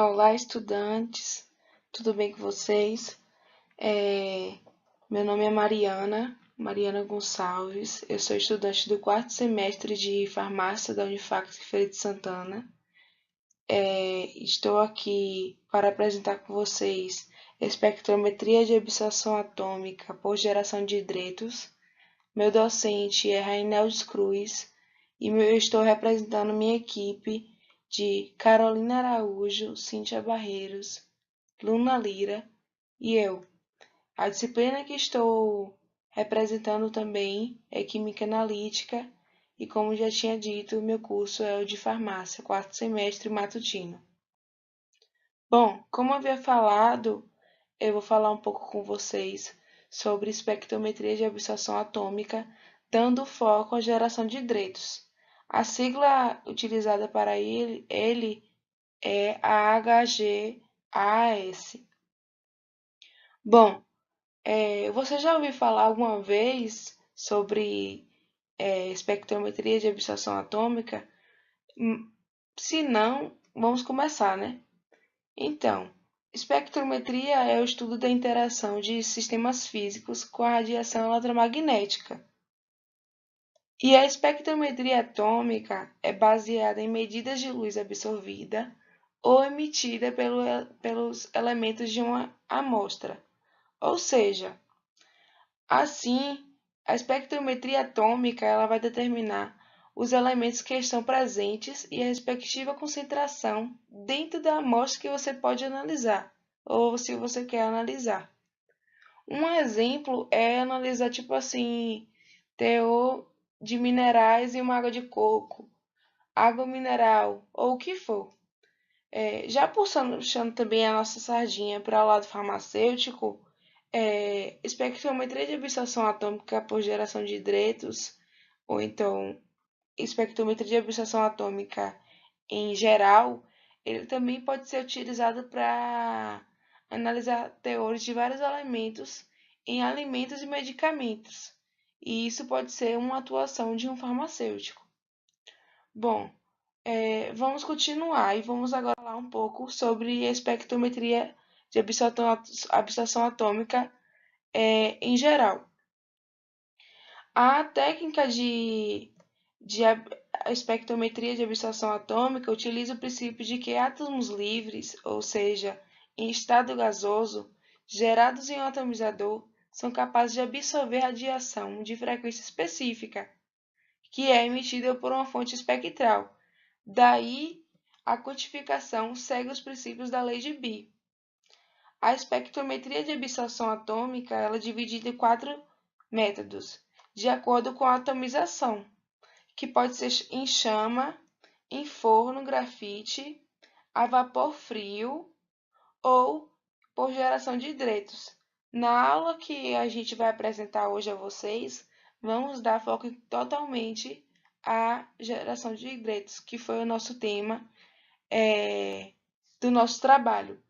Olá, estudantes, tudo bem com vocês? Meu nome é Mariana Gonçalves, eu sou estudante do quarto semestre de farmácia da Unifac Feira de Santana. Estou aqui para apresentar com vocês espectrometria de absorção atômica por geração de hidretos. Meu docente é Raineldes Cruz e eu estou representando minha equipe de Carolina Araújo, Cíntia Barreiros, Luna Lira e eu. A disciplina que estou representando também é Química Analítica e, como já tinha dito, meu curso é o de Farmácia, quarto semestre matutino. Bom, como eu havia falado, eu vou falar um pouco com vocês sobre espectrometria de absorção atômica, dando foco à geração de hidretos. A sigla utilizada para ele é a HGAS. Bom, você já ouviu falar alguma vez sobre espectrometria de absorção atômica? Hum, Se não, vamos começar, né? Então, espectrometria é o estudo da interação de sistemas físicos com a radiação eletromagnética. E a espectrometria atômica é baseada em medidas de luz absorvida ou emitida pelos elementos de uma amostra. Ou seja, assim, a espectrometria atômica ela vai determinar os elementos que estão presentes e a respectiva concentração dentro da amostra que você pode analisar, ou se você quer analisar. Um exemplo é analisar, tipo assim, teor de minerais em uma água de coco, água mineral, ou o que for. Já puxando também a nossa sardinha para o lado farmacêutico, espectrometria de absorção atômica por geração de hidretos, ou então espectrometria de absorção atômica em geral, ele também pode ser utilizado para analisar teores de vários elementos em alimentos e medicamentos. E isso pode ser uma atuação de um farmacêutico. Bom, vamos continuar e vamos agora falar um pouco sobre a espectrometria de absorção atômica em geral. A técnica de espectrometria de absorção atômica utiliza o princípio de que átomos livres, ou seja, em estado gasoso, gerados em um atomizador, são capazes de absorver radiação de frequência específica, que é emitida por uma fonte espectral. Daí, a quantificação segue os princípios da lei de Bi. A espectrometria de absorção atômica ela é dividida em 4 métodos, de acordo com a atomização, que pode ser em chama, em forno, grafite, a vapor frio ou por geração de hidretos. Na aula que a gente vai apresentar hoje a vocês, vamos dar foco totalmente à geração de hidretos, que foi o nosso tema do nosso trabalho.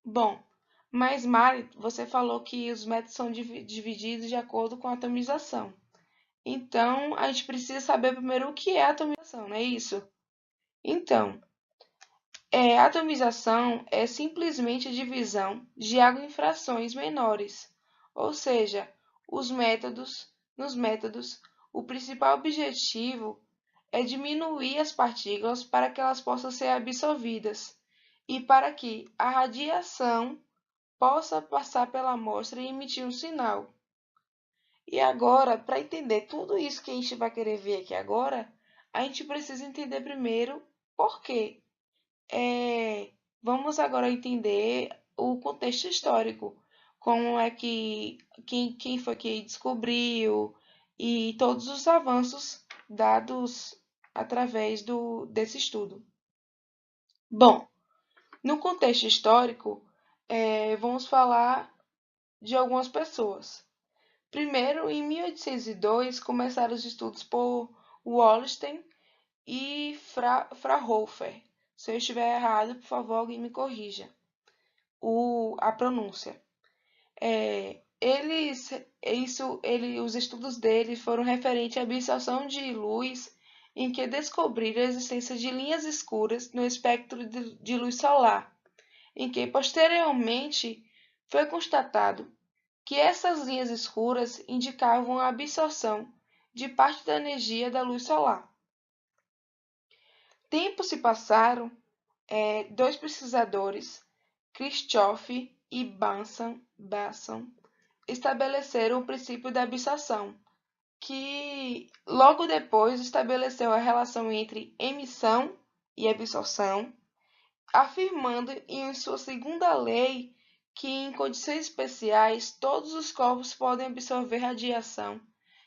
Bom, mas Mari, você falou que os métodos são divididos de acordo com a atomização. Então, a gente precisa saber primeiro o que é atomização, não é isso? Então, atomização é simplesmente a divisão de água em frações menores, ou seja, nos métodos, o principal objetivo é diminuir as partículas para que elas possam ser absorvidas e para que a radiação possa passar pela amostra e emitir um sinal. E agora, para entender tudo isso que a gente vai querer ver aqui agora, a gente precisa entender primeiro por quê. Vamos agora entender o contexto histórico, como é que quem foi que descobriu e todos os avanços dados através desse estudo. Bom, no contexto histórico, vamos falar de algumas pessoas. Primeiro, em 1802, começaram os estudos por Wallenstein e Fraunhofer. Se eu estiver errado, por favor, alguém me corrija a pronúncia. Os estudos deles foram referentes à absorção de luz em que descobriram a existência de linhas escuras no espectro de luz solar, em que posteriormente foi constatado que essas linhas escuras indicavam a absorção de parte da energia da luz solar. Tempos se passaram, dois pesquisadores, Kirchhoff e Bassan, estabeleceram o princípio da absorção, que logo depois estabeleceu a relação entre emissão e absorção, afirmando em sua segunda lei que em condições especiais todos os corpos podem absorver radiação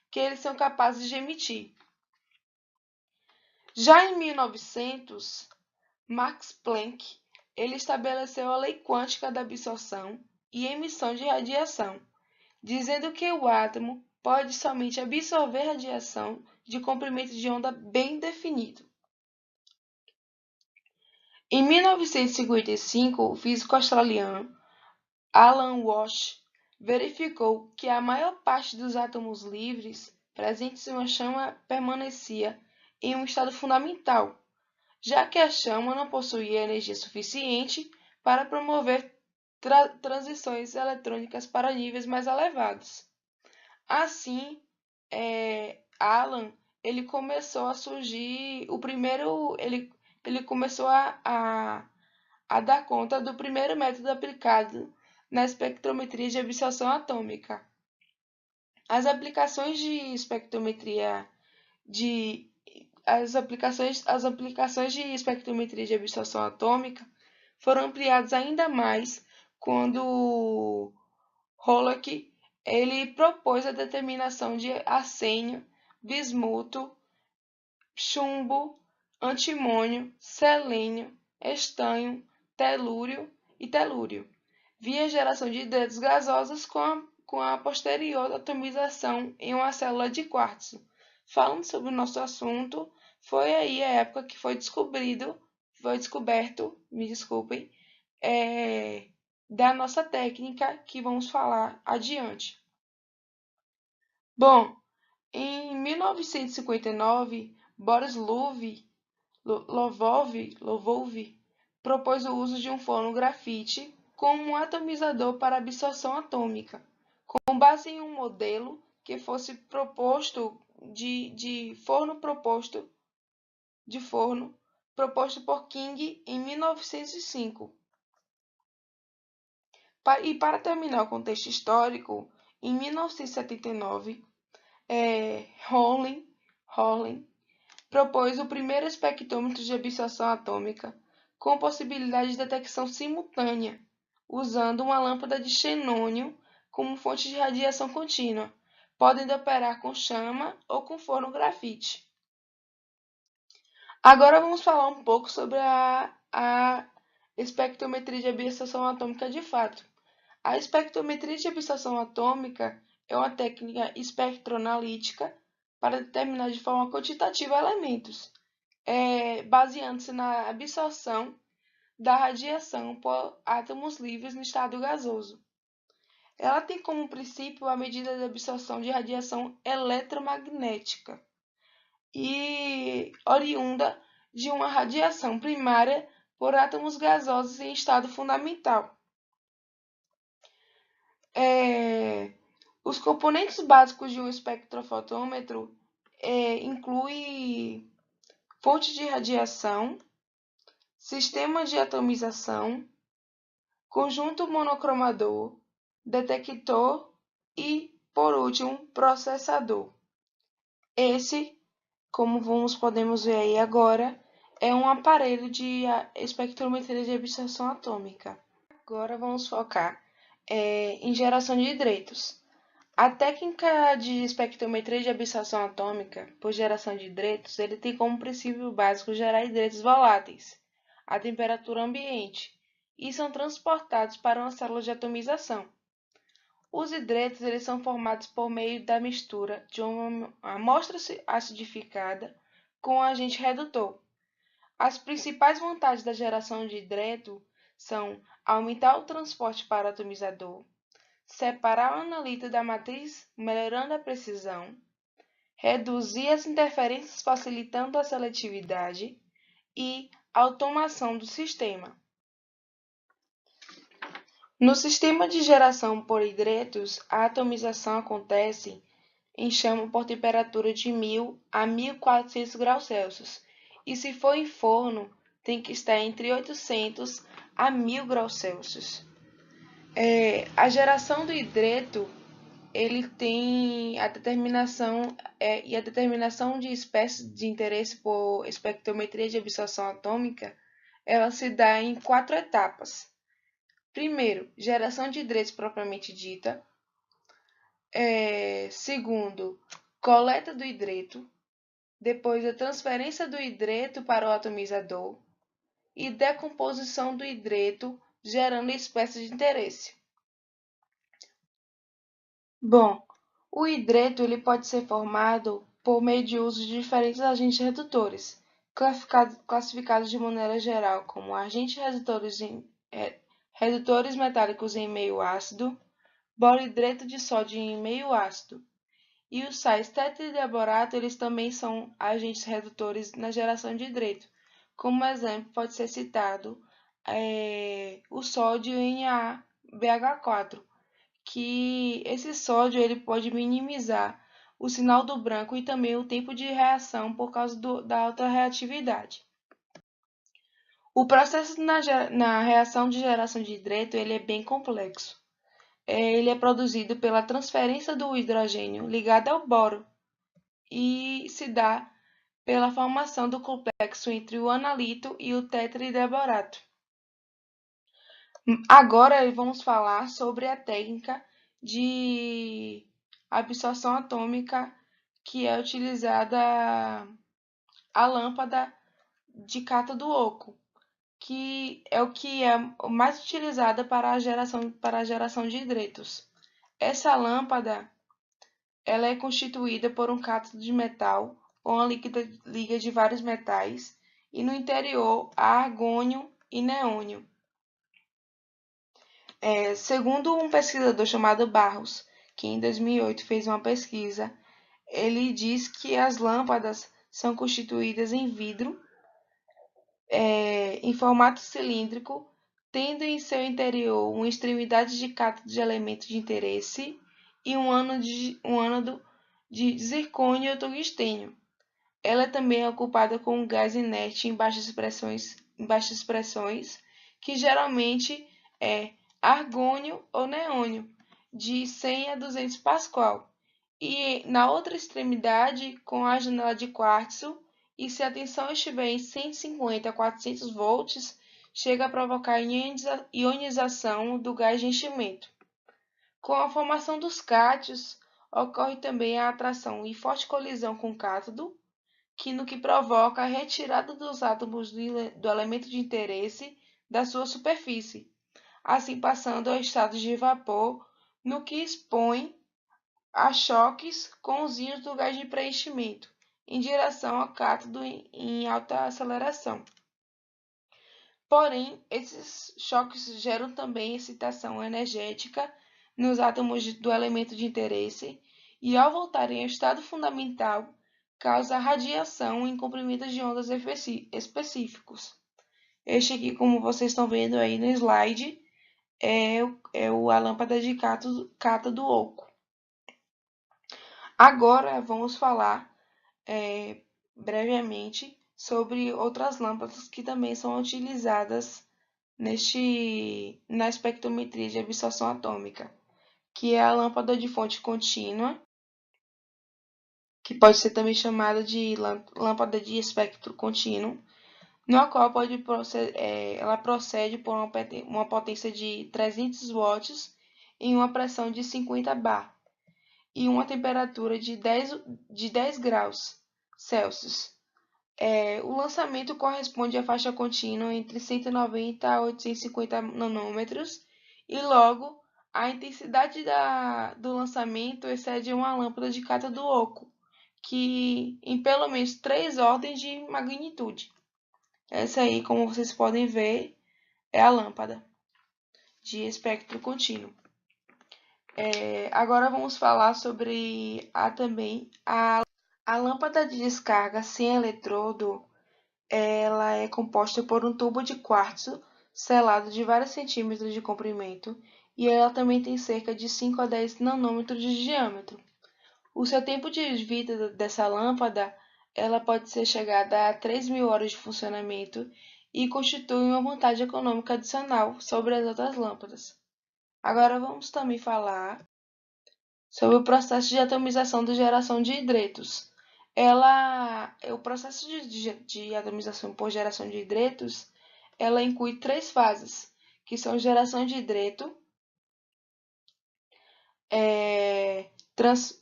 que eles são capazes de emitir. Já em 1900, Max Planck ele estabeleceu a lei quântica da absorção e emissão de radiação, dizendo que o átomo pode somente absorver radiação de comprimento de onda bem definido. Em 1955, o físico australiano Alan Walsh verificou que a maior parte dos átomos livres presentes em uma chama permanecia em um estado fundamental, já que a chama não possuía energia suficiente para promover transições eletrônicas para níveis mais elevados. Assim, Alan ele começou a surgir o primeiro, ele começou a dar conta do primeiro método aplicado na espectrometria de absorção atômica. As aplicações de espectrometria de as aplicações de espectrometria de absorção atômica foram ampliadas ainda mais quando Holocke ele propôs a determinação de arsênio, bismuto, chumbo, antimônio, selênio, estanho, telúrio e telúrio, via geração de hidretos gasosos com a posterior atomização em uma célula de quartzo. Falando sobre o nosso assunto, foi aí a época que foi descoberto, me desculpem, da nossa técnica que vamos falar adiante. Bom, em 1959, Boris Lvov propôs o uso de um forno grafite como um atomizador para absorção atômica, com base em um modelo que fosse proposto de forno proposto por King em 1905. E para terminar o contexto histórico, em 1979, Holling propôs o primeiro espectrômetro de absorção atômica com possibilidade de detecção simultânea, usando uma lâmpada de xenônio como fonte de radiação contínua, podendo operar com chama ou com forno grafite. Agora vamos falar um pouco sobre a espectrometria de absorção atômica de fato. A espectrometria de absorção atômica é uma técnica espectroanalítica para determinar de forma quantitativa elementos, baseando-se na absorção da radiação por átomos livres no estado gasoso. Ela tem como princípio a medida de absorção de radiação eletromagnética e oriunda de uma radiação primária por átomos gasosos em estado fundamental. Os componentes básicos de um espectrofotômetro incluem fonte de radiação, sistema de atomização, conjunto monocromador, detector e, por último, processador. Esse, como podemos ver aí agora, é um aparelho de espectrometria de absorção atômica. Agora vamos focar em geração de hidretos. A técnica de espectrometria de absorção atômica por geração de hidretos, ele tem como princípio básico gerar hidretos voláteis à temperatura ambiente e são transportados para uma célula de atomização. Os hidretos eles são formados por meio da mistura de uma amostra acidificada com um agente redutor. As principais vantagens da geração de hidreto são aumentar o transporte para o atomizador, separar o analito da matriz, melhorando a precisão, reduzir as interferências facilitando a seletividade e automação do sistema. No sistema de geração por hidretos, a atomização acontece em chama por temperatura de 1000 a 1400 graus Celsius, e se for em forno, tem que estar entre 800 a 1000 graus Celsius. A geração do hidreto, ele tem a determinação de espécies de interesse por espectrometria de absorção atômica, ela se dá em 4 etapas. Primeiro, geração de hidretos propriamente dita. Segundo, coleta do hidreto. Depois, a transferência do hidreto para o atomizador. E decomposição do hidreto, gerando espécies de interesse. Bom, o hidreto ele pode ser formado por meio de uso de diferentes agentes redutores, classificados de maneira geral como agentes redutores metálicos em meio ácido, borhidreto de sódio em meio ácido. E os sais tetrahidroborato, eles também são agentes redutores na geração de hidreto. Como exemplo, pode ser citado o sódio em BH4, que esse sódio ele pode minimizar o sinal do branco e também o tempo de reação por causa da alta reatividade. O processo na reação de geração de hidreto ele é bem complexo. Ele é produzido pela transferência do hidrogênio ligado ao boro e se dá pela formação do complexo entre o analito e o tetrahidroborato. Agora vamos falar sobre a técnica de absorção atômica que é utilizada a lâmpada de cátodo oco, que é mais utilizada para a geração de hidretos. Essa lâmpada ela é constituída por um cátodo de metal ou uma liga de vários metais e no interior há argônio e neônio. Segundo um pesquisador chamado Barros, que em 2008 fez uma pesquisa, ele diz que as lâmpadas são constituídas em vidro em formato cilíndrico, tendo em seu interior uma extremidade de cátodo de elementos de interesse e um ânodo de zircônio ou tungstênio. Ela também é ocupada com um gás inerte em baixas pressões, que geralmente é argônio ou neônio, de 100 a 200 Pascal, e na outra extremidade com a janela de quartzo, e se a tensão estiver em 150 a 400 volts, chega a provocar ionização do gás de enchimento. Com a formação dos cátions, ocorre também a atração e forte colisão com o cátodo, que provoca a retirada dos átomos do elemento de interesse da sua superfície, assim passando ao estado de vapor, no que expõe a choques com os íons do gás de preenchimento, em direção ao cátodo em alta aceleração. Porém, esses choques geram também excitação energética nos átomos do elemento de interesse e, ao voltarem ao estado fundamental, causa radiação em comprimentos de ondas específicos. Este aqui, como vocês estão vendo aí no slide, é a lâmpada de cátodo oco. Agora vamos falar brevemente sobre outras lâmpadas que também são utilizadas na espectrometria de absorção atômica, que é a lâmpada de fonte contínua, que pode ser também chamada de lâmpada de espectro contínuo, no qual ela procede por uma potência de 300 watts em uma pressão de 50 bar e uma temperatura de 10 graus Celsius. O lançamento corresponde à faixa contínua entre 190 a 850 nanômetros e logo a intensidade do lançamento excede uma lâmpada de cátodo oco, que em pelo menos 3 ordens de magnitude. Essa aí, como vocês podem ver, é a lâmpada de espectro contínuo. Agora vamos falar sobre A lâmpada de descarga sem eletrodo, ela é composta por um tubo de quartzo selado de vários centímetros de comprimento e ela também tem cerca de 5 a 10 nanômetros de diâmetro. O seu tempo de vida dessa lâmpada, ela pode ser chegada a 3.000 horas de funcionamento e constitui uma vantagem econômica adicional sobre as outras lâmpadas. Agora vamos também falar sobre o processo de atomização de geração de hidretos. O processo de atomização por geração de hidretos, ela inclui três fases, que são geração de hidreto,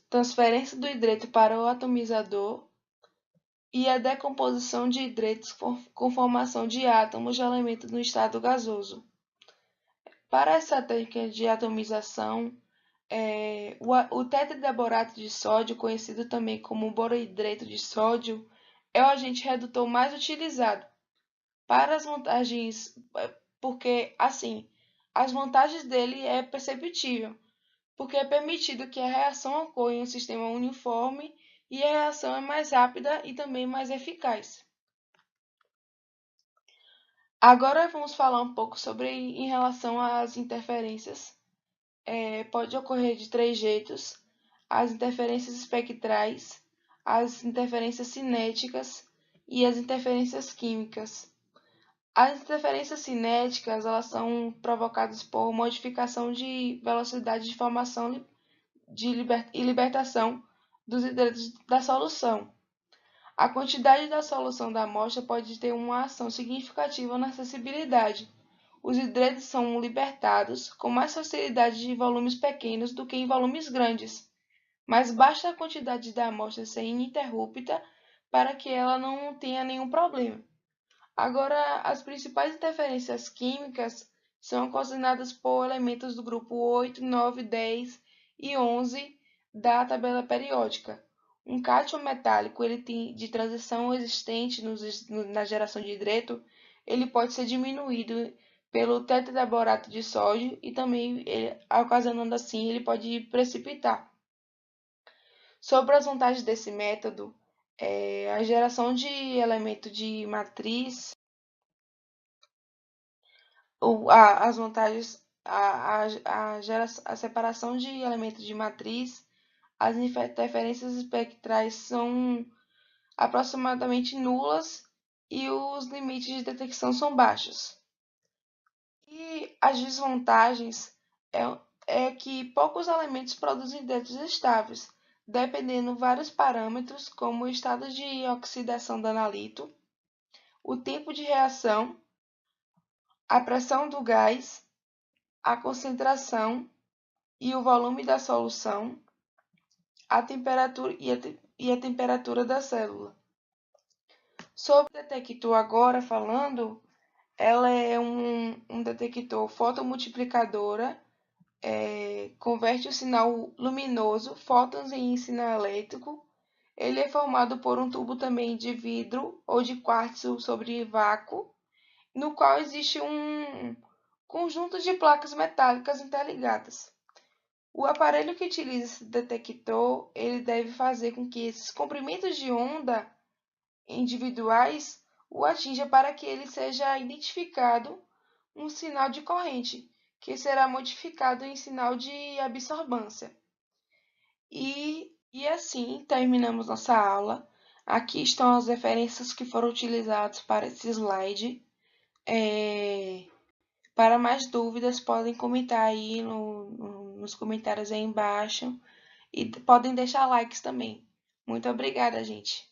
transferência do hidreto para o atomizador e a decomposição de hidretos com formação de átomos de elemento no estado gasoso. Para essa técnica de atomização, o tetrahidrato de sódio, conhecido também como borohidreto de sódio, é o agente redutor mais utilizado. Para as vantagens, porque assim, as vantagens dele é perceptível, porque é permitido que a reação ocorra em um sistema uniforme e a reação é mais rápida e também mais eficaz. Agora vamos falar um pouco sobre em relação às interferências. Pode ocorrer de três jeitos: as interferências espectrais, as interferências cinéticas e as interferências químicas. As interferências cinéticas, elas são provocadas por modificação de velocidade de formação e libertação dos hidretos da solução. A quantidade da solução da amostra pode ter uma ação significativa na acessibilidade. Os hidretos são libertados com mais facilidade de volumes pequenos do que em volumes grandes, mas basta a quantidade da amostra ser ininterrupta para que ela não tenha nenhum problema. Agora, as principais interferências químicas são ocasionadas por elementos do grupo 8, 9, 10 e 11 da tabela periódica. Um cátion metálico de transição existente na geração de hidreto, ele pode ser diminuído pelo tetrahidrato de sódio e também, ocasionando assim, ele pode precipitar. Sobre as vantagens desse método, a geração de elemento de matriz, as vantagens, a separação de elementos de matriz, as interferências espectrais são aproximadamente nulas e os limites de detecção são baixos. E as desvantagens é que poucos elementos produzem hidretos estáveis, dependendo de vários parâmetros, como o estado de oxidação do analito, o tempo de reação, a pressão do gás, a concentração e o volume da solução, a temperatura e a temperatura da célula. Sobre o detector agora falando, ela é um detector fotomultiplicadora, converte o sinal luminoso, fótons em sinal elétrico. Ele é formado por um tubo também de vidro ou de quartzo sobre vácuo, no qual existe um conjunto de placas metálicas interligadas. O aparelho que utiliza esse detector, ele deve fazer com que esses comprimentos de onda individuais o atinja para que ele seja identificado um sinal de corrente, que será modificado em sinal de absorbância. E assim terminamos nossa aula. Aqui estão as referências que foram utilizadas para esse slide. Para mais dúvidas, podem comentar aí nos comentários aí embaixo e podem deixar likes também. Muito obrigada, gente!